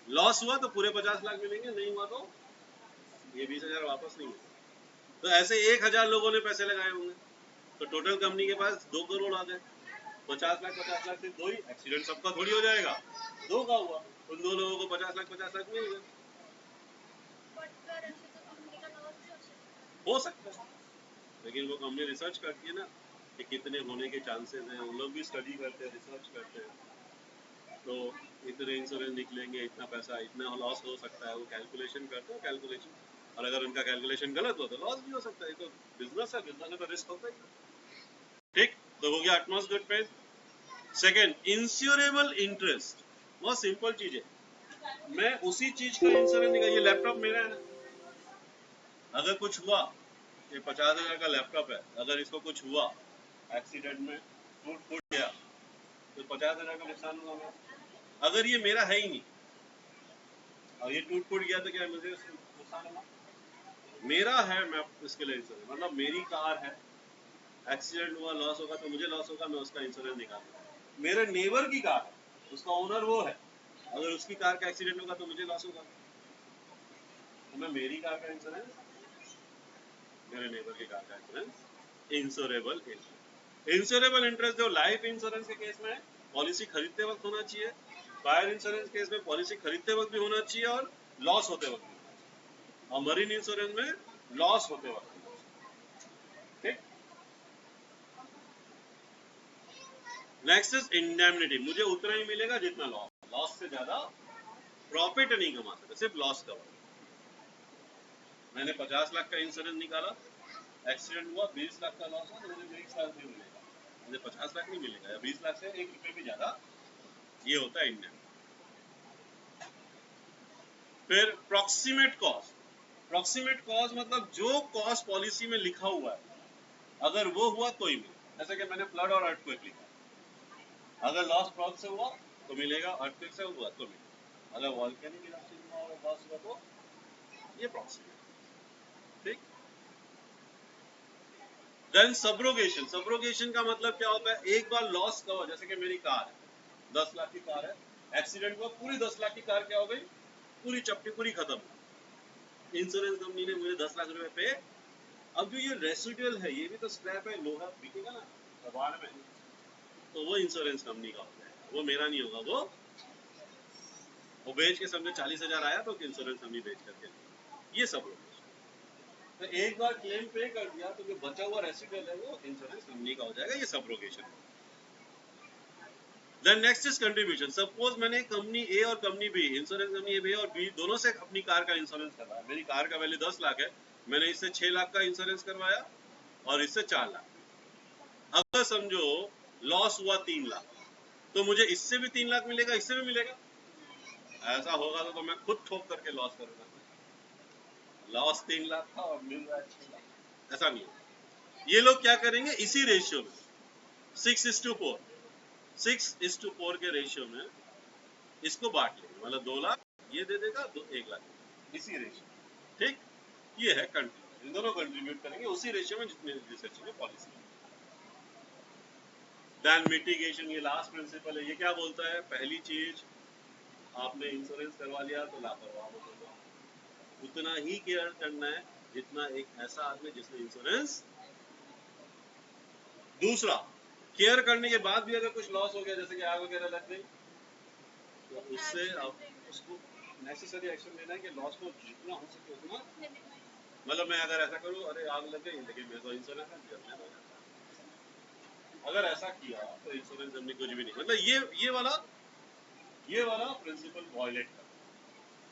लॉस हुआ तो पूरे 50 लाख मिलेंगे, नहीं हुआ तो ये 20,000 वापस नहीं मिलेगा। तो ऐसे 1,000 लोगों ने पैसे लगाए होंगे, तो टोटल कंपनी के पास 2 करोड़ आ गए। 50 लाख से 2 ही एक्सीडेंट सबका थोड़ी हो जाएगा, 2 का हुआ, उन 2 लोगों को 50 लाख मिल गए। हो सकता है, लेकिन वो कंपनी रिसर्च करती है ना कि कितने होने के चांसेस हैं, उन लोग भी स्टडी करते हैं, रिसर्च करते हैं, तो इतने इंश्योरेंस निकलेंगे, इतना पैसा, इतना लॉस हो सकता है, वो कैलकुलेशन करते हैं, कैलकुलेशन। और अगर उनका कैलकुलेशन गलत हो तो लॉस भी हो सकता है, तो बिजनेस है, बिजनेस में तो रिस्क होता ही। ठीक, तो हो गया utmost good faith. Second, insurable interest, बहुत सिंपल चीज है। मैं उसी चीज का इंश्योरेंस निकाल, ये लैपटॉप मेरा है ना, अगर कुछ हुआ, ये 50,000 का लैपटॉप है, अगर इसको कुछ हुआ एक्सीडेंट में, टूट फूट गया, तो 50,000 का नुकसान हुआ मेरा। अगर ये मेरा है ही नहीं और ये टूट फूट गया तो क्या मुझे नुकसान होगा, मेरा है, मैं इसके लिए इंश्योरेंस, मतलब मेरी कार है, एक्सीडेंट हुआ, लॉस होगा तो मुझे लॉस होगा, मैं उसका इंश्योरेंस निकालूंगा। मेरे नेबर की कार है, उसका ओनर वो है, अगर उसकी कार का एक्सीडेंट होगा तो मुझे लॉस होगा, तो मैं मेरी कार का इंश्योरेंस, मेरे नेबर की कार का insurance, insurable interest. Insurable interest जो लाइफ इंश्योरेंस के केस में पॉलिसी खरीदते वक्त होना चाहिए, फायर इंश्योरेंस केस में पॉलिसी खरीदते वक्त भी होना चाहिए और लॉस होते वक्त भी होना चाहिए, और मरीन इंश्योरेंस में लॉस होते वक्त होना चाहिए। ठीक, नेक्स्ट इज इंडेमनिटी, मुझे उतना ही मिलेगा जितना लॉस, लॉस से ज्यादा प्रॉफिट नहीं कमा सकते, सिर्फ लॉस कवर। मैंने 50 लाख का इंश्योरेंस निकाला, एक्सीडेंट हुआ, 20 लाख का लॉस हुआ, तो मुझे 20 लाख नहीं मिलेगा, मुझे 50 लाख नहीं मिलेगा, या 20 लाख से 1 रुपए भी ज्यादा, ये होता है इंडियन। फिर प्रॉक्सिमेट कॉस्ट, प्रॉक्सिमेट कॉस्ट मतलब जो कॉस्ट पॉलिसी में लिखा हुआ है, अगर वो हुआ तो ही मिलेगा। जैसे कि मैंने फ्लड और अर्थक्वेक लिखा, अगर लॉस फ्रॉग से हुआ तो मिलेगा, अर्थक्वेक से हुआ तो मिलेगा, अगर वॉल्केनिक इरप्शन हुआ और लॉस हुआ तो ये प्रॉक्सिमेट। ठीक, देन सब्रोगेशन, सब्रोगेशन का मतलब क्या होता है, एक बार लॉस कवर, जैसे कि मेरी कार है, 10 लाख की कार है, एक्सीडेंट हुआ, पूरी 10 लाख की कार क्या हो गई, पूरी चपटी, पूरी खत्म। इंश्योरेंस कंपनी ने मुझे 10 लाख रुपए पे, अब जो ये रेसिडुअल है, ये भी तो स्क्रैप है, लोहा बिकेगा ना कबाड़ में, तो वो इंश्योरेंस कंपनी का हो जाएगा, वो मेरा नहीं होगा, वो बेच के समझे 40,000 आया तो इंश्योरेंस कंपनी बेच करके, ये सब लोग। तो एक बार क्लेम पे कर दिया तो जो बचा हुआ रेसिडुअल है वो इंश्योरेंस कंपनी का हो जाएगा, ये subrogation. Then next is contribution. Suppose मैंने कंपनी ए और company B, insurance company A और बी दोनों से अपनी कार का इंश्योरेंस करवाया। मेरी कार का वैल्यू 10 लाख है, मैंने इससे 6 लाख का इंश्योरेंस करवाया और इससे 4 लाख। अगर समझो लॉस हुआ 3 लाख, तो मुझे इससे भी 3 लाख मिलेगा, इससे भी मिलेगा। ऐसा होगा तो मैं खुद ठोक करके लॉस करूंगा। लॉस 3 लाख था और मिल रहा है 6 लाख, ऐसा नहीं है। ये लोग क्या करेंगे, इसी रेशियो में 6:4 6:4 के रेशियो में इसको बांट लेंगे। मतलब 2 लाख ये दे देगा, 1 लाख, इसी रेशियो। ठीक, ये है कंट्रीब्यूट। इन दोनों कंट्रीब्यूट करेंगे उसी रेशियो में जितने रिसर्च में पॉलिसी। देन मिटिगेशन, ये लास्ट प्रिंसिपल है। ये क्या बोलता है, पहली चीज आपने इंश्योरेंस करवा लिया तो लापरवाह मत होना, उतना ही केयर करना है जितना एक ऐसा आदमी जिसने इंश्योरेंस। दूसरा, केयर करने के बाद भी अगर कुछ लॉस हो गया, जैसे कि आग वगैरह लग गई, तो उससे आप उसको नेसेसरी एक्शन लेना है कि लॉस को जितना हो सके उतना। मतलब मैं अगर ऐसा करूं, अरे आग लग गई लेकिन मेरे को इंश्योरेंस है, अगर ऐसा किया तो इंश्योरेंस कंपनी कुछ भी नहीं। मतलब ये वाला प्रिंसिपल वायलेट कर,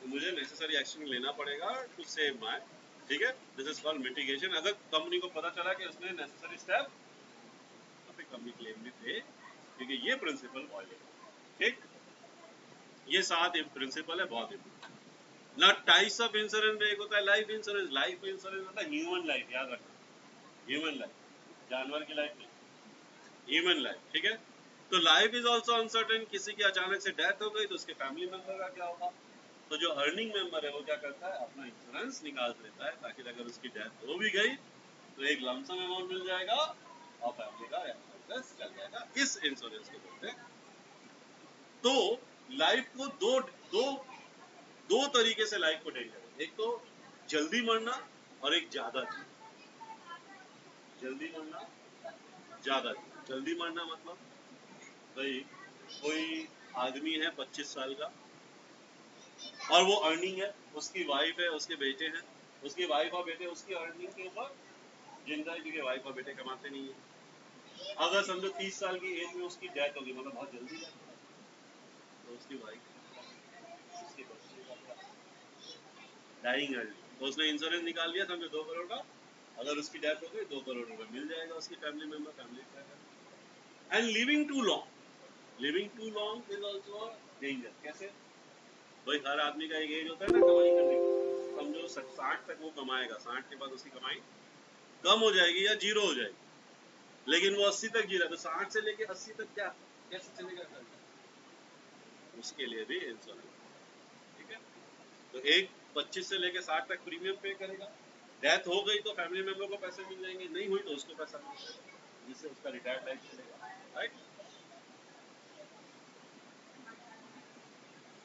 तो मुझे नेसेसरी एक्शन लेना पड़ेगा टू सेव माय। ठीक है, दिस इज कॉल्ड मिटिगेशन। अगर कंपनी को पता चला कि उसने नेसेसरी स्टेप, तो फिर कंपनी क्लेम भी दे, क्योंकि ये प्रिंसिपल वायलेट। ठीक, ये 7 प्रिंसिपल है, बहुत इंपॉर्टेंट। ना टाइप्स ऑफ इंश्योरेंस में एक होता है लाइफ इंश्योरेंस। लाइफ इंश्योरेंस होता है ह्यूमन लाइफ, याद रखना, ह्यूमन लाइफ, जानवर की लाइफ नहीं, ह्यूमन लाइफ। ठीक है, तो लाइफ इज ऑल्सो अनसर्टेन। किसी की अचानक से डेथ हो गई तो उसके फैमिली मेंबर का क्या होगा, तो जो अर्निंग मेंबर है वो क्या करता है, अपना इंश्योरेंस निकाल देता है, ताकि अगर उसकी डेथ हो भी गई तो एक लमसम अमाउंट मिल जाएगा और फैमिली का एक्सपेंस चल जाएगा। इस इंश्योरेंस को बोलते हैं। तो लाइफ को दो दो दो तरीके से लाइफ को डेंजर है, एक तो जल्दी मरना और एक ज्यादा जी। जल्दी मरना, ज्यादा जी। जल्दी मरना मतलब भाई कोई आदमी है 25 साल का और वो अर्निंग है, उसकी वाइफ है, उसके बेटे हैं, उसकी वाइफ और बेटे उसकी अर्निंग के ऊपर जिंदा है, क्योंकि वाइफ और बेटे कमाते नहीं है। अगर समझो 30 साल की एज में उसकी डेथ होगी, मतलब बहुत जल्दी डेथ होगी, तो उसकी वाइफ, उसके बच्चे का डाइंग अर्ली, तो उसने इंश्योरेंस निकाल लिया समझो 2 करोड़ का। अगर उसकी डेथ हो गई 2 करोड़ रुपए मिल जाएगा उसकी family member, family. And living too long is also danger. कैसे भाई, हर आदमी का एक एज होता है ना कमाई करने का। समझो 60 तक वो कमाएगा, 60 के बाद उसकी कमाई कम हो जाएगी या जीरो हो जाएगी, लेकिन वो 80 तक जी रहा है, तो 60 से लेके 80 तक क्या कैसे चलेगा, उसके लिए भी इंश्योरेंस। ठीक है, तो एक 25 से लेके 60 तक प्रीमियम पे करेगा, डेथ हो गई तो फैमिली मेंबर को पैसे मिल जाएंगे, नहीं हुई तो उसको पैसा मिल जाएगा, जिससे उसका रिटायर्ड लाइफ चलेगा। राइट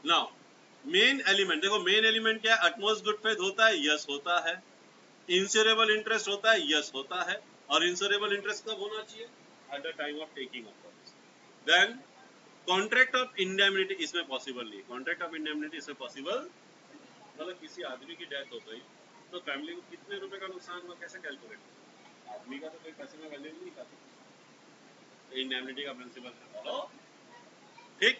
नाउ, मेन एलिमेंट देखो, मेन एलिमेंट क्या है, अटमोस्ट गुड फेथ होता है, यस होता है। इंश्योरेबल इंटरेस्ट होता है, यस होता है। और इंश्योरेबल इंटरेस्ट कब होना चाहिए, at the time of taking of policy. Then contract of indemnity इसमें पॉसिबल नहीं। कॉन्ट्रैक्ट ऑफ इंडेमनिटी इसमें पॉसिबल, मतलब किसी आदमी की डेथ हो गई तो फैमिली को कितने रुपए का नुकसान हुआ, कैसे कैलकुलेट, आदमी का तो कोई पैसे में वैल्यू नहीं करता। इंडेमनिटी का प्रिंसिपल है, फॉलो। ठीक,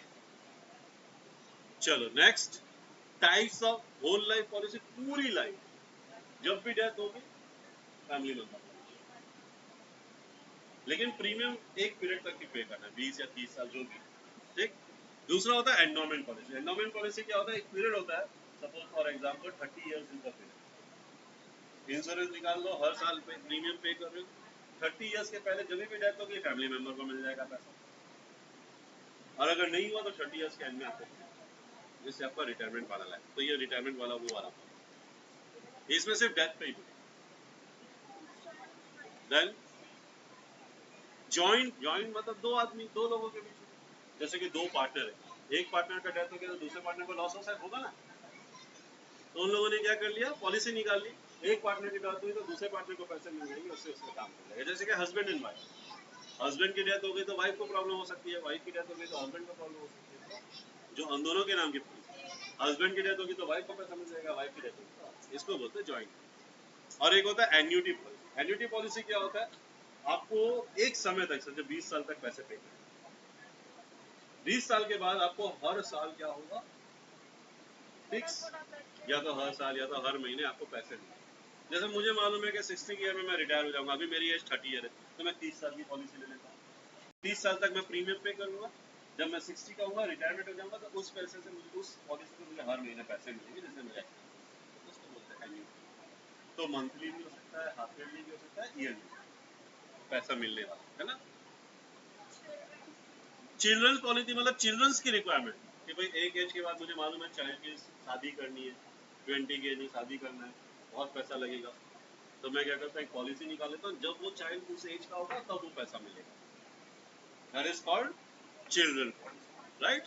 चलो next, types of whole life policy. पूरी लाइफ जब भी डेथ होगी फैमिली मेंबर, लेकिन प्रीमियम एक पीरियड तक ही पे करना है, 20 या 30 साल जो भी। ठीक, दूसरा होता है एंडोमेंट पॉलिसी। एंडोमेंट पॉलिसी क्या होता है, एक पीरियड होता है, suppose for example 30 years in the period. Insurance निकाल लो, हर साल पे प्रीमियम पे कर रहे हो, 30 इयर्स के पहले जब भी डेथ होगी फैमिली मेंबर को मिल जाएगा पैसा, और अगर नहीं हुआ तो 30 इयर्स के एंड में आपको, जिससे आपका रिटायरमेंट वाला लाइफ। तो ये रिटायरमेंट वाला वो वाला, इसमें सिर्फ डेथ पे ही। देन जॉइंट मतलब दो आदमी, दो लोगों के बीच में, जैसे कि दो पार्टनर है, एक पार्टनर का डेथ हो गया तो दूसरे पार्टनर को लॉस होगा ना, तो उन लोगों ने क्या कर लिया, पॉलिसी निकाल ली, एक पार्टनर की डेथ हुई तो दूसरे पार्टनर को पैसे मिल जाएंगे, उससे उसका काम कर जाएगा। जैसे कि हस्बैंड एंड वाइफ, हस्बैंड की डेथ हो गई तो वाइफ को प्रॉब्लम हो सकती है, वाइफ की डेथ हो गई तो हस्बैंड को प्रॉब्लम हो सकती है, जो हम दोनों के नाम की पॉलिसी। हस्बैंड की डेथ होगी तो वाइफ को पैसा मिल जाएगा, वाइफ की डेथ होगी तो, इसको बोलते हैं जॉइंट। और एक होता है एन्युटी पॉलिसी। एन्युटी पॉलिसी क्या होता है, आपको एक समय तक समझो 20 साल तक पैसे पे करना, 20 साल के बाद आपको हर साल क्या होगा, फिक्स, या तो हर साल या तो हर महीने आपको पैसे मिलेंगे। जैसे मुझे मालूम है कि 60 ईयर में मैं रिटायर हो जाऊंगा, अभी मेरी एज 30 ईयर है, तो मैं 30 साल की पॉलिसी ले लेता हूँ। 30 साल तक मैं प्रीमियम पे करूंगा, जब मैं 60 का होगा, रिटायरमेंट हो जाऊंगा, तो उस पैसे से मुझे, उस पॉलिसी से मुझे हर महीने पैसे मिलेंगे, जैसे मेरे उसको बोलते हैं annuity। तो मंथली भी हो सकता है, हाफ ईयरली भी हो सकता है, ईयरली पैसा मिलने वाला है ना। चिल्ड्रंस पॉलिसी मतलब चिल्ड्रंस की रिक्वायरमेंट कि भाई एक एज के बाद मुझे मालूम है चाइल्ड की शादी करनी है, 20 के एज में शादी करना है, बहुत पैसा लगेगा, तो मैं क्या करता हूँ, एक पॉलिसी निकाल लेता हूँ, जब वो चाइल्ड उस एज का होगा तब वो पैसा मिलेगा। That is called children policy, right.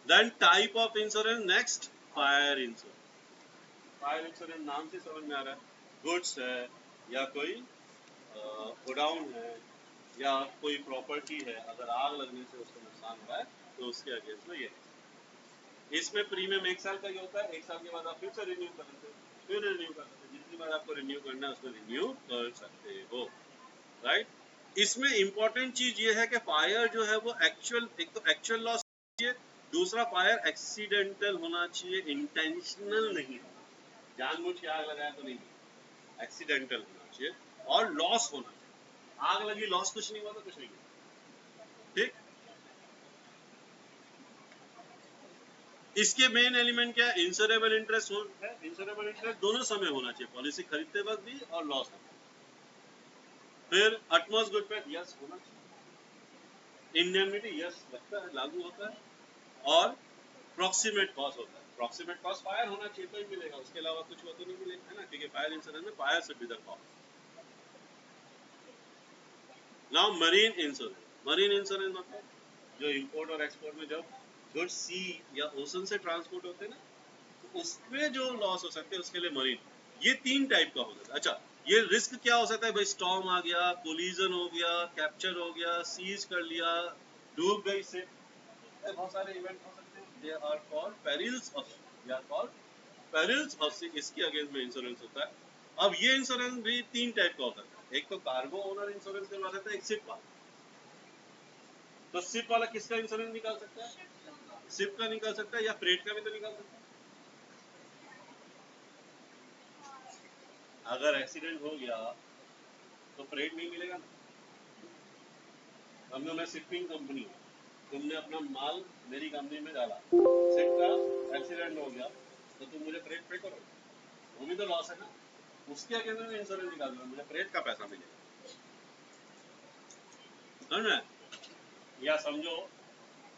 Then type of insurance, next fire insurance. Fire insurance नाम से समझ में आ रहा है, गुड्स है या कोई गोडाउन है या कोई प्रॉपर्टी है, अगर आग लगने से उसको नुकसान हुआ है तो उसके अगेंस्ट में ये। इसमें प्रीमियम 1 साल का ही होता है, 1 साल के बाद आप फिर से रिन्यू कर सकते हो, फिर रिन्यू कर सकते हो, जितनी बार आपको रिन्यू करना है उसको रिन्यू कर सकते हो, राइट। इसमें इंपॉर्टेंट चीज ये है कि फायर जो है वो एक्चुअल, एक तो एक्चुअल लॉस चाहिए, दूसरा फायर एक्सीडेंटल होना चाहिए, इंटेंशनल नहीं, जानबूझ के आग लगाया तो नहीं, एक्सीडेंटल होना चाहिए और लॉस होना चाहिए। आग लगी, लॉस कुछ नहीं हुआ तो कुछ नहीं हुआ, ठीक। इसके मेन एलिमेंट क्या है, इंश्योरेबल इंटरेस्ट है, इंश्योरेबल इंटरेस्ट दोनों समय होना चाहिए, पॉलिसी खरीदते वक्त भी और लॉस होता है। फिर अटमोस्ट गुड फेथ, यस होना चाहिए। इंडेमनिटी, यस लगता है लागू होता है। और प्रॉक्सिमेट कॉस्ट होता है, प्रॉक्सिमेट कॉस्ट फायर होना चाहिए तो ही मिलेगा, उसके अलावा कुछ हुआ तो नहीं मिलेगा, है ना, क्योंकि फायर इंश्योरेंस में फायर से with cost. Now marine insurance, marine insurance मतलब जो इंपोर्ट और एक्सपोर्ट में जब गुड्स सी या ओशन से ट्रांसपोर्ट होते हैं ना, तो उसमें जो लॉस हो सकते हैं उसके लिए मरीन, ये 3 टाइप का हो सकता है। अच्छा, ये रिस्क क्या हो सकता है भाई, स्टॉर्म आ गया, कोलिजन हो गया, कैप्चर हो गया, सीज कर लिया, डूब गई से, बहुत सारे इवेंट हो सकते हैं, they are called perils of sea, they are called perils of sea, इसके अगेंस्ट में इंश्योरेंस होता है। अब ये इंश्योरेंस भी 3 टाइप का होता है, एक तो कार्गो ओनर इंश्योरेंस करवा सकता है, एक शिप वाला। तो शिप वाला किसका इंश्योरेंस निकाल सकता है, शिप का निकाल सकता है, या फ्रेट का भी तो निकाल सकता है। अगर एक्सीडेंट हो गया तो फ्रेट नहीं मिलेगा ना। समझो मैं शिपिंग कंपनी हूँ, तुमने अपना माल मेरी कंपनी में डाला, शिप का एक्सीडेंट हो गया तो तुम मुझे फ्रेट पे करो, वो भी तो लॉस है ना, उसके अगेंस्ट में इंश्योरेंस निकाल दूंगा, मुझे फ्रेट का पैसा मिलेगा, समझ में। या समझो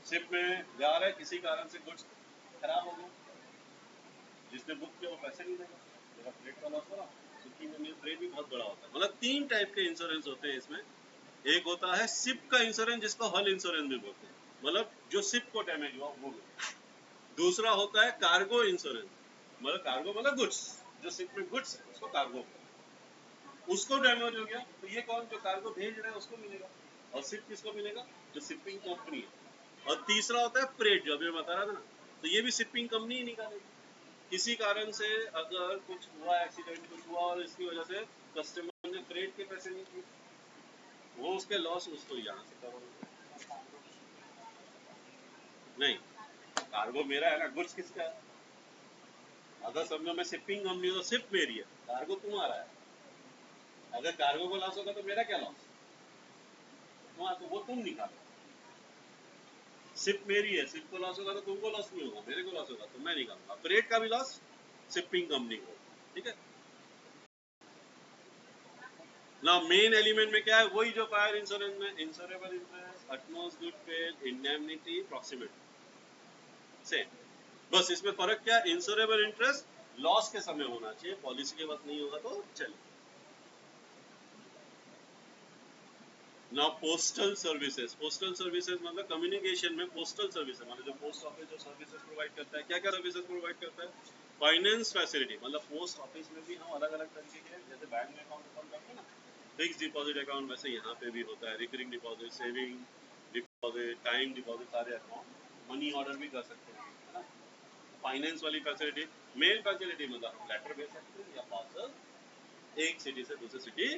शिप में जा रहे, किसी कारण से गुड्स खराब हो गया, जिसने बुक किया वो पैसे नहीं देगा, मेरा फ्रेट का लॉस हो रहा। शिपिंग में फ्रेट भी बहुत बड़ा होता है। मतलब 3 टाइप के इंश्योरेंस होते हैं इसमें। एक होता है शिप का इंश्योरेंस, जिसको हल इंश्योरेंस भी बोलते हैं, मतलब जो शिप को डैमेज हुआ वो। दूसरा होता है कार्गो इंश्योरेंस, मतलब कार्गो मतलब गुड्स, जो शिप में गुड्स है उसको कार्गो, उसको डैमेज हो गया तो ये कौन, जो कार्गो भेज रहा है उसको मिलेगा, और शिप किसको मिलेगा, जो शिपिंग कंपनी है। और तीसरा होता है फ्रेट, जो अभी मैं बता रहा था ना, तो ये भी शिपिंग कंपनी ही निकालेगी। किसी कारण से अगर कुछ हुआ, एक्सीडेंट कुछ हुआ और इसकी वजह से कस्टमर ने फ्रेट के पैसे नहीं दिए, वो उसके लॉस उसको यहाँ से कवर नहीं। कार्गो मेरा है ना, गुड्स किसका है। अगर समझो मैं शिपिंग कंपनी हूँ तो शिप मेरी है, कार्गो तुम्हारा है। अगर कार्गो को लॉस होगा तो मेरा क्या लॉस, तो वो तुम निकालो। शिप मेरी है, शिप को लॉस होगा तो तुमको लॉस नहीं होगा, मेरे को लॉस होगा तो मैं निकालूंगा। फ्रेट का भी लॉस शिपिंग कंपनी को, ठीक है ना। मेन एलिमेंट में क्या है, वही जो फायर इंश्योरेंस में, insurable interest, utmost good faith, indemnity, proximity, same. बस इसमें फर्क क्या है, इंश्योरेबल इंटरेस्ट लॉस के समय होना चाहिए, पॉलिसी के वक्त नहीं होगा तो चले। Now postal services, postal services मतलब कम्युनिकेशन में पोस्टल सर्विसेज, मतलब जो पोस्ट ऑफिस जो सर्विसेज प्रोवाइड करता है, क्या क्या सर्विसेज प्रोवाइड करता है। फाइनेंस फैसिलिटी, मतलब पोस्ट ऑफिस में भी हम अलग अलग तरीके के, जैसे बैंक में अकाउंट ओपन करते हैं ना, फिक्स डिपॉजिट अकाउंट, वैसे यहाँ पे भी होता है, recurring deposit, saving deposit, time deposit, सारे अकाउंट, मनी ऑर्डर भी कर सकते हैं, है ना। फाइनेंस वाली फैसिलिटी, मेल फैसिलिटी मतलब हम लेटर भेज सकते हैं या पार्सल एक सिटी से दूसरे सिटी,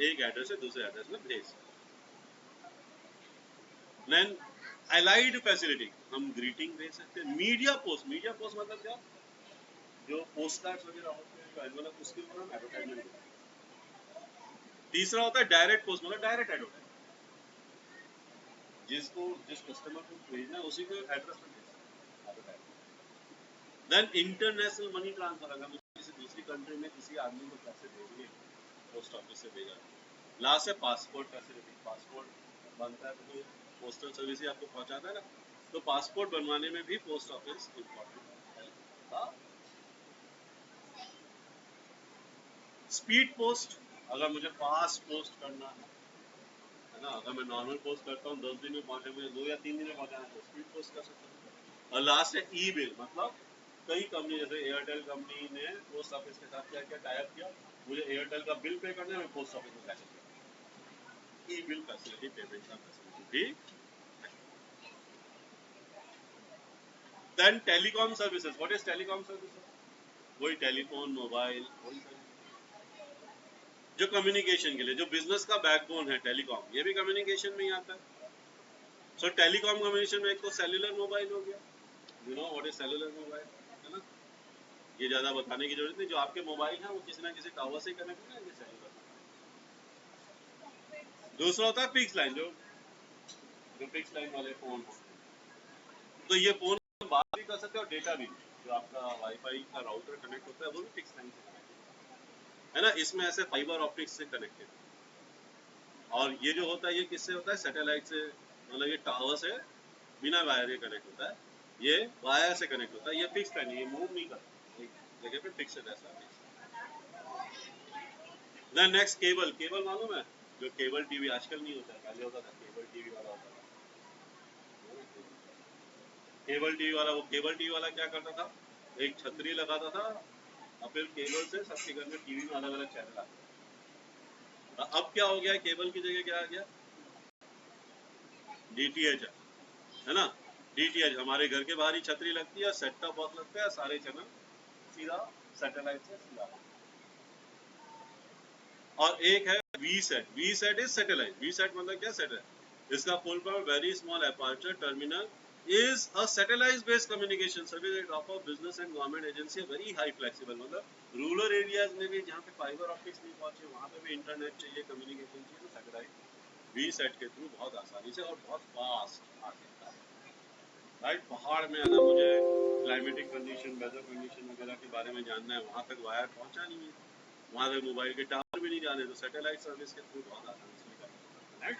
एक एड्रेस से दूसरे एड्रेस में भेज सकते हैं। देन अलाइड फैसिलिटी, हम ग्रीटिंग भेज सकते हैं। मीडिया पोस्ट मतलब क्या, जो पोस्ट कार्ड्स वगैरह होते हैं, जो एनवलप, उसके ऊपर हम एडवर्टाइजमेंट देते हैं। तीसरा होता है डायरेक्ट पोस्ट, मतलब डायरेक्ट एडवर्टाइजमेंट, जिस कस्टमर को भेजना है उसी को एड्रेस पर भेजना है। देन इंटरनेशनल मनी ट्रांसफर, अगर मुझे किसी दूसरी कंट्री में किसी आदमी को पैसे भेजने पोस्ट ऑफिस से भेजा। लास्ट है पासपोर्ट फैसिलिटी, पासपोर्ट बनता है तो पोस्टल सर्विस ही आपको पहुंचाता है ना, तो पासपोर्ट बनवाने में भी पोस्ट ऑफिस इम्पोर्टेंट है। स्पीड पोस्ट, अगर मुझे फास्ट पोस्ट करना है ना, अगर मैं नॉर्मल पोस्ट करता हूँ 10 दिन में पहुंचे, मुझे 2 या 3 दिन में पहुंचाना है तो स्पीड पोस्ट कर सकता हूँ। और लास्ट है ई बिल, मतलब कई कंपनी जैसे एयरटेल कंपनी ने पोस्ट ऑफिस के साथ क्या क्या टाइप किया, मुझे एयरटेल का बिल पे करना है, मैं पोस्ट ऑफिस में पैसे ई बिल फैसिलिटी, पेमेंट का फैसिलिटी भी। Then telecom services, what is telecom services, वही टेलीफोन, मोबाइल, वही जो कम्युनिकेशन के लिए, जो बिजनेस का बैकबोन है टेलीकॉम, ये भी कम्युनिकेशन में ही आता है। सो टेलीकॉम कम्युनिकेशन में एक तो सेल्युलर मोबाइल हो गया, you know what is cellular mobile, है ना, ये ज्यादा बताने की जरूरत नहीं, जो आपके मोबाइल है वो किसी ना किसी टावर से कनेक्ट है, ये सेल्युलर। दूसरा होता है फिक्स लाइन, जो फिक्स लाइन वाले फोन होते हैं, तो ये फोन बात भी कर सकते हैं और डेटा भी, जो आपका वाईफाई का राउटर कनेक्ट होता है वो भी फिक्स लाइन से कनेक्ट है ना, इसमें ऐसे फाइबर ऑप्टिक्स से कनेक्टेड। और ये जो होता है ये किससे होता है, सैटेलाइट से, मतलब ये टावर से बिना वायर के कनेक्ट होता है, ये वायर से कनेक्ट होता है, ये फिक्स लाइन, ये मूव नहीं करता, एक जगह पे फिक्स है वैसा। देन नेक्स्ट केबल, केबल मालूम है, जो केबल टीवी आजकल नहीं होता है, पहले होता था, केबल टीवी वाला होता था। केबल टीवी वाला, वो केबल टीवी वाला क्या करता था, एक छतरी लगाता था और फिर केबल से सबके घर में टीवी में अलग अलग चैनल आते थे। अब क्या हो गया, केबल की जगह क्या आ गया, डीटीएच है ना, डीटीएच हमारे घर के बाहर ही छतरी लगती है, सेट टॉप बॉक्स लगता है, सारे चैनल सीधा सैटेलाइट से सीधा। और एक है V sat, V sat is satellite, V sat मतलब क्या, सैटेलाइट, इसका full form very small aperture terminal is a satellite based communication service that offer business and government agency a very high flexible, मतलब rural areas में भी जहाँ पे fibre optics नहीं पहुंचे वहाँ पे भी इंटरनेट चाहिए, कम्युनिकेशन चाहिए, तो सैटेलाइट वी सेट के थ्रू बहुत आसानी से और बहुत फास्ट आ सकता है। राइट, पहाड़ में अगर मुझे क्लाइमेटिक कंडीशन, वेदर कंडीशन वगैरह के बारे में जानना है, वहाँ तक वायर पहुँचा नहीं है, वहाँ तक मोबाइल के टावर भी नहीं जाने, तो सैटेलाइट सर्विस के थ्रू बहुत आसानी से निकल सकता है।